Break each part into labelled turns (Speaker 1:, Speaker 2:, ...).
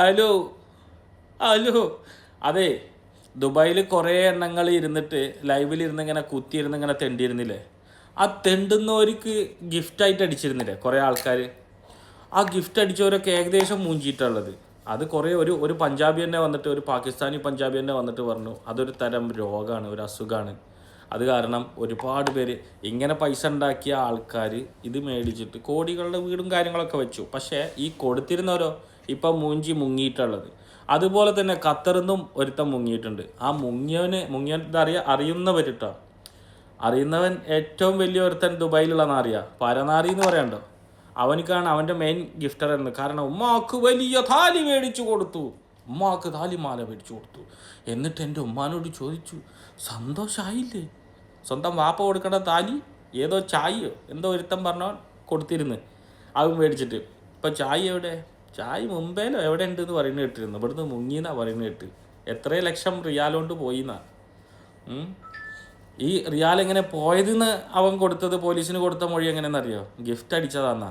Speaker 1: Hello hello. അതെ, ദുബായിൽ കുറേ എണ്ണങ്ങൾ ഇരുന്നിട്ട് ലൈവിലിരുന്ന് ഇങ്ങനെ കുത്തിയിരുന്ന് ഇങ്ങനെ തെണ്ടിയിരുന്നില്ലേ? ആ തെണ്ടുന്നവർക്ക് ഗിഫ്റ്റായിട്ട് അടിച്ചിരുന്നില്ലേ കുറേ ആൾക്കാർ? ആ ഗിഫ്റ്റ് അടിച്ചവരൊക്കെ ഏകദേശം മൂഞ്ചിയിട്ടുള്ളത്. അത് കുറേ ഒരു പഞ്ചാബി തന്നെ വന്നിട്ട്, ഒരു പാകിസ്ഥാനി പഞ്ചാബി തന്നെ വന്നിട്ട് പറഞ്ഞു അതൊരു തരം രോഗമാണ്, ഒരു അസുഖമാണ്. അത് കാരണം ഒരുപാട് പേര് ഇങ്ങനെ പൈസ ഉണ്ടാക്കിയ ആൾക്കാർ ഇത് മേടിച്ചിട്ട് കോടികളുടെ വീടും കാര്യങ്ങളൊക്കെ വെച്ചു. പക്ഷേ ഈ കൊടുത്തിരുന്നവരോ ഇപ്പം മൂഞ്ചി മുങ്ങിയിട്ടുള്ളത്. അതുപോലെ തന്നെ ഖത്തറിന്നും ഒരുത്തം മുങ്ങിയിട്ടുണ്ട്. ആ മുങ്ങിയത് അറിയുന്നവരിട്ടോ. അറിയുന്നവൻ ഏറ്റവും വലിയ ഒരുത്തൻ ദുബായിലുള്ള നാറിയ പരനാറി എന്ന് പറയണ്ടോ. അവനിക്കാണ് അവൻ്റെ മെയിൻ ഗിഫ്റ്റർ എന്ന്. കാരണം ഉമ്മാക്ക് വലിയ താലി മേടിച്ചു കൊടുത്തു, ഉമ്മാക്ക് താലിമാല മേടിച്ചു കൊടുത്തു. എന്നിട്ട് എൻ്റെ ഉമ്മാനോട് ചോദിച്ചു, സന്തോഷമായില്ലേ? സ്വന്തം വാപ്പ കൊടുക്കേണ്ട താലി ഏതോ ചായയോ എന്തോ ഒരുത്തം പറഞ്ഞോ കൊടുത്തിരുന്നു, അത് മേടിച്ചിട്ട്. ഇപ്പം ചായ എവിടെ? ചായ മുംബൈയിലോ എവിടെ ഉണ്ടെന്ന് പറയുന്നത് കേട്ടിരുന്നു. ഇവിടുന്ന് മുങ്ങിയെന്നാണ് പറയുന്നത് കേട്ട്. എത്ര ലക്ഷം റിയാലോണ്ട് പോയിന്നാ. ഈ റിയാൽ എങ്ങനെ പോയതെന്ന് അവൻ കൊടുത്തത്, പോലീസിന് കൊടുത്ത മൊഴി എങ്ങനെയെന്നറിയോ? ഗിഫ്റ്റ് അടിച്ചതാന്നാ.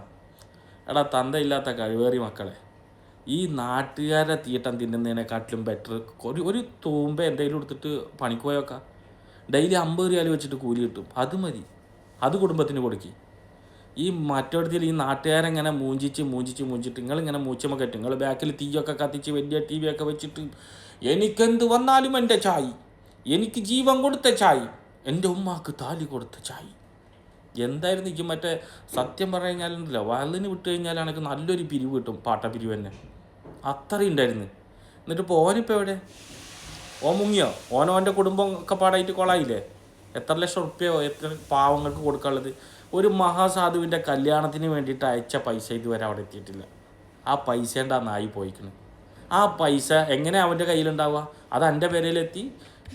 Speaker 1: എടാ തന്തയില്ലാത്ത കഴിവേറി മക്കളെ, ഈ നാട്ടുകാരെ തീട്ടം തിന്നുന്നതിനെക്കാട്ടിലും ബെറ്റർ ഒരു തൂമ്പ എന്തെങ്കിലും എടുത്തിട്ട് പണിക്ക് പോയൊക്കെ ഡെയിലി 50 റിയാൽ വെച്ചിട്ട് കൂലി കിട്ടും. അത് മതി, അത് കുടുംബത്തിന് കൊടുക്കി. ഈ മറ്റൊടത്തിൽ ഈ നാട്ടുകാരെങ്ങനെ മൂഞ്ചിട്ട് നിങ്ങളിങ്ങനെ മൂച്ചമ്മ കെട്ടും. നിങ്ങൾ ബാക്കിൽ തീയൊക്കെ കത്തിച്ച് വലിയ ടി വി ഒക്കെ വെച്ചിട്ട് എനിക്കെന്ത് വന്നാലും എൻ്റെ ചായ്, എനിക്ക് ജീവൻ കൊടുത്ത ചായ്, എൻ്റെ ഉമ്മാക്ക് താലി കൊടുത്ത ചായ്. എന്തായിരുന്നു എനിക്ക് മറ്റേ സത്യം പറഞ്ഞു കഴിഞ്ഞാലുണ്ടല്ലോ, വയലിന് വിട്ട് കഴിഞ്ഞാൽ എനിക്ക് നല്ലൊരു പിരിവ് കിട്ടും, പാട്ടപ്പിരിവ് തന്നെ അത്രയും ഉണ്ടായിരുന്നു. എന്നിട്ട് ഇപ്പോൾ ഓനിപ്പോൾ എവിടെ? ഓൻ മുങ്ങിയോ? ഓൻ്റെ കുടുംബം ഒക്കെ പാടായിട്ട് കൊളായില്ലേ? എത്ര ലക്ഷം റുപ്യോ എത്ര പാവങ്ങൾക്ക് കൊടുക്കാനുള്ളത്? ഒരു മഹാസാധുവിൻ്റെ കല്യാണത്തിന് വേണ്ടിയിട്ട് അയച്ച പൈസ ഇതുവരെ അവിടെ എത്തിയിട്ടില്ല. ആ പൈസേൻ്റെ ആ നായി പോയിക്കണം. ആ പൈസ എങ്ങനെ അവൻ്റെ കയ്യിലുണ്ടാവുക? അത് എൻ്റെ പേരയിലെത്തി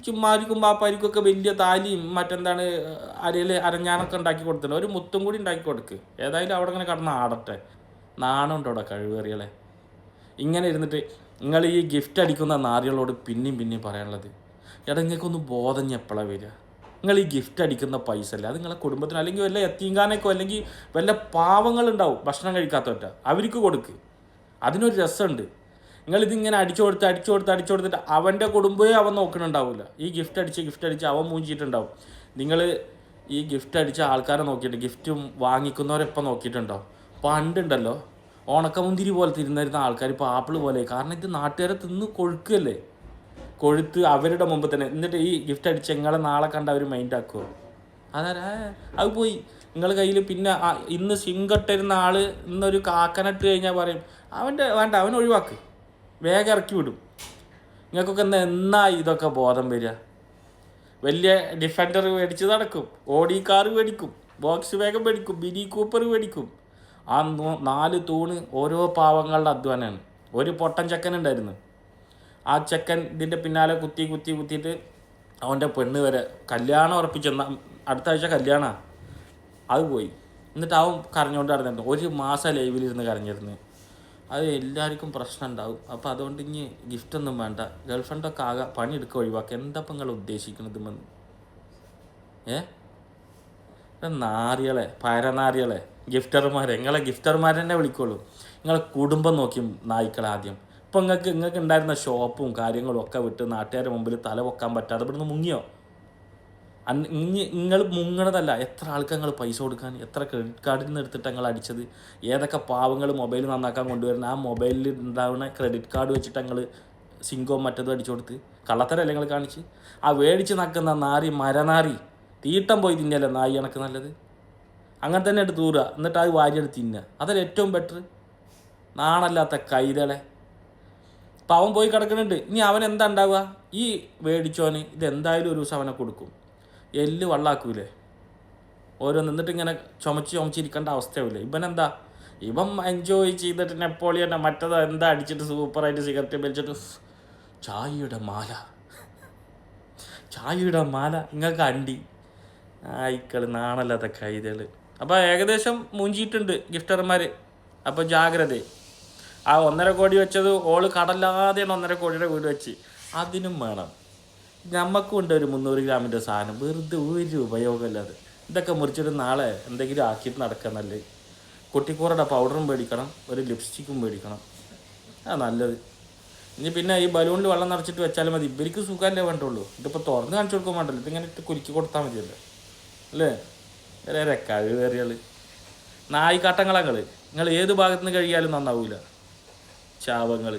Speaker 1: ചുമ്മാരിക്കും പാപ്പാരിക്കൊക്കെ വലിയ താലിയും മറ്റെന്താണ് അരഞ്ഞാനൊക്കെ ഉണ്ടാക്കി കൊടുത്തിട്ടുണ്ട്. ഒരു മുത്തും കൂടി ഉണ്ടാക്കി കൊടുക്ക്. ഏതായാലും അവിടെ ഇങ്ങനെ കടന്ന് ആടട്ടെ. നാണമുണ്ടോ അവിടെ കഴിവേറികളെ? ഇങ്ങനെ ഇരുന്നിട്ട് നിങ്ങൾ ഈ ഗിഫ്റ്റ് അടിക്കുന്ന നാറികളോട് പിന്നെയും പറയാനുള്ളത്, എടാ നിങ്ങൾക്കൊന്ന് ബോധം എപ്പോഴാണ് വരിക? നിങ്ങൾ ഈ ഗിഫ്റ്റ് അടിക്കുന്ന പൈസ അല്ല, അത് നിങ്ങളെ കുടുംബത്തിന് അല്ലെങ്കിൽ വല്ല എത്തീങ്കാനൊക്കെ അല്ലെങ്കിൽ വല്ല പാവങ്ങളുണ്ടാവും ഭക്ഷണം കഴിക്കാത്തവറ്റ, അവർക്ക് കൊടുക്ക്. അതിനൊരു രസമുണ്ട്. നിങ്ങളിതിങ്ങനെ അടിച്ചു കൊടുത്തിട്ട് അവൻ്റെ കുടുംബമേ അവൻ നോക്കണുണ്ടാവില്ല. ഈ ഗിഫ്റ്റ് അടിച്ച് അവൻ മൂഞ്ചിയിട്ടുണ്ടാവും. നിങ്ങൾ ഈ ഗിഫ്റ്റ് അടിച്ച ആൾക്കാരെ നോക്കിയിട്ട് ഗിഫ്റ്റും വാങ്ങിക്കുന്നവരെപ്പം നോക്കിയിട്ടുണ്ടാവും. പണ്ടുണ്ടല്ലോ ഉണക്കമുന്തിരി പോലെ തിരുന്നിരുന്ന ആൾക്കാർ ഇപ്പോൾ ആപ്പിൾ പോലെ. കാരണം ഇത് നാട്ടുകാരെ തിന്ന് കൊഴുക്കല്ലേ, കൊഴുത്ത് അവരുടെ മുമ്പ് തന്നെ. എന്നിട്ട് ഈ ഗിഫ്റ്റ് അടിച്ച് നിങ്ങളെ നാളെ കണ്ട അവർ മൈൻഡ് ആക്കുമോ? അതാരാ അത് പോയി നിങ്ങൾ കയ്യിൽ. പിന്നെ ഇന്ന് സിങ്കട്ടിരുന്ന ആൾ ഇന്നൊരു കാക്കനട്ട് കഴിഞ്ഞാൽ പറയും വേണ്ട അവൻ ഒഴിവാക്ക്, വേഗം ഇറക്കി വിടും. നിങ്ങൾക്കൊക്കെ എന്നാ ഇതൊക്കെ ബോധം വരിക? വലിയ ഡിഫൻഡർ മേടിച്ച് നടക്കും, ഓടി കാർ മേടിക്കും, ബോക്സ് വേഗം മേടിക്കും, മിനി കൂപ്പർ മേടിക്കും. ആ 4 തൂണ് ഓരോ പാവങ്ങളുടെ അധ്വാനമാണ്. ഒരു പൊട്ടൻ ചെക്കൻ ഉണ്ടായിരുന്നു. ആ ചെക്കൻ ഇതിൻ്റെ പിന്നാലെ കുത്തിയിട്ട് അവൻ്റെ പെണ്ണ് വരെ കല്യാണം ഉറപ്പിച്ചെന്ന അടുത്ത ആഴ്ച കല്യാണമാണ്, അത് പോയി. എന്നിട്ട് അവൻ കരഞ്ഞുകൊണ്ട് നടന്നിട്ടുണ്ട്. 1 മാസം ലൈവിലിരുന്ന് കരഞ്ഞിരുന്നു. അത് എല്ലാവർക്കും പ്രശ്നം ഉണ്ടാവും. അപ്പോൾ അതുകൊണ്ട് ഇനി ഗിഫ്റ്റൊന്നും വേണ്ട, ഗേൾഫ്രണ്ടൊക്കെ ആകെ പണിയെടുക്കുക, ഒഴിവാക്കുക. എന്താ ഇപ്പം നിങ്ങൾ ഉദ്ദേശിക്കുന്നത്? നാറികളെ, പരനാറികളെ, ഗിഫ്റ്റർമാരെ, നിങ്ങളെ ഗിഫ്റ്റർമാരെ തന്നെ വിളിക്കുള്ളൂ. നിങ്ങളെ കുടുംബം നോക്കി നായിക്കളെ ആദ്യം. ഇപ്പം നിങ്ങൾക്ക് ഉണ്ടായിരുന്ന ഷോപ്പും കാര്യങ്ങളും ഒക്കെ വിട്ട് നാട്ടുകാരുടെ മുമ്പിൽ തല പൊക്കാൻ പറ്റാതെ ഇവിടുന്ന് മുങ്ങിയോ? നിങ്ങൾ മുങ്ങണതല്ല, എത്ര ആൾക്ക് നിങ്ങൾ പൈസ കൊടുക്കാൻ, എത്ര ക്രെഡിറ്റ് കാർഡിൽ നിന്ന് എടുത്തിട്ട് നിങ്ങൾ അടിച്ചത്? ഏതൊക്കെ പാവങ്ങൾ മൊബൈൽ നന്നാക്കാൻ കൊണ്ടുവരുന്ന ആ മൊബൈലിൽ ഉണ്ടാവുന്ന ക്രെഡിറ്റ് കാർഡ് വെച്ചിട്ട് നിങ്ങൾ സിങ്കോ മറ്റതും അടിച്ചു കൊടുത്ത് കള്ളത്തരല്ലേ നിങ്ങൾ കാണിച്ച്? ആ മേടിച്ച് നക്കുന്ന നാറി, മരനാറി, തീട്ടം പോയി തിന്നല്ലേ നായി കണക്ക് നല്ലത്. അങ്ങനെ തന്നെ എടുത്ത് തൂറുക, എന്നിട്ട് അത് വാരിയെടുത്ത് തിന്നുക. അതല്ല ഏറ്റവും ബെറ്റർ. നാണല്ലാത്ത കൈതളെ. അപ്പം അവൻ പോയി കിടക്കുന്നുണ്ട്. ഇനി അവൻ എന്താ ഉണ്ടാവുക? ഈ മേടിച്ചോന് ഇതെന്തായാലും ഒരു ദിവസം അവനെ കൊടുക്കും, എല്ല് വള്ളാക്കൂലേ ഓരോ. നിന്നിട്ട് ഇങ്ങനെ ചുമച്ചിരിക്കേണ്ട അവസ്ഥയാവില്ലേ? ഇവനെന്താ, ഇവൻ എൻജോയ് ചെയ്തിട്ട് നെപ്പോളിയൻ്റെ മറ്റേതോ എന്താ അടിച്ചിട്ട് സൂപ്പറായിട്ട് സിഗരറ്റ് വലിച്ചിട്ട് ചായയുടെ മാല നിങ്ങൾക്ക് അണ്ടി ആയിക്കൾ, നാണല്ലാത്ത കൈതകൾ. അപ്പോൾ ഏകദേശം മൂഞ്ചിയിട്ടുണ്ട് ഗിഫ്റ്റർമാർ. അപ്പോൾ ജാഗ്രത. ആ 1.5 കോടി വെച്ചത് ഓള് കടല്ലാതെയാണ് 1.5 കോടിയുടെ വീട് വെച്ച്. അതിനും വേണം. നമുക്കും ഉണ്ട് ഒരു 300 ഗ്രാമിൻ്റെ സാധനം, വെറുതെ ഒരു ഉപയോഗമില്ലാതെ. ഇതൊക്കെ മുറിച്ചിട്ട് നാളെ എന്തെങ്കിലും ആക്കിയിട്ട് നടക്കുക നല്ലത്. കുട്ടിക്കൂറയുടെ പൗഡറും മേടിക്കണം, ഒരു ലിപ്സ്റ്റിക്കും മേടിക്കണം, അത് നല്ലത്. ഇനി പിന്നെ ഈ ബലൂണിൽ വെള്ളം നിറച്ചിട്ട് വെച്ചാലും മതി. ഇവർക്ക് സുഖമല്ലേ വേണ്ടുള്ളൂ. ഇതിപ്പോൾ തുറന്ന് കാണിച്ചു കൊടുക്കാൻ വേണ്ടല്ലോ, ഇതിങ്ങനെ ഇട്ട് കുലുക്കി കൊടുത്താൽ മതിയല്ലോ അല്ലേ? വേറെ കഴിവേറിയാൾ നായിക്കാട്ടങ്ങളങ്ങൾ. നിങ്ങൾ ഏത് ഭാഗത്തുനിന്ന് കഴിയാലും നന്നാവൂല. ശാപങ്ങൾ.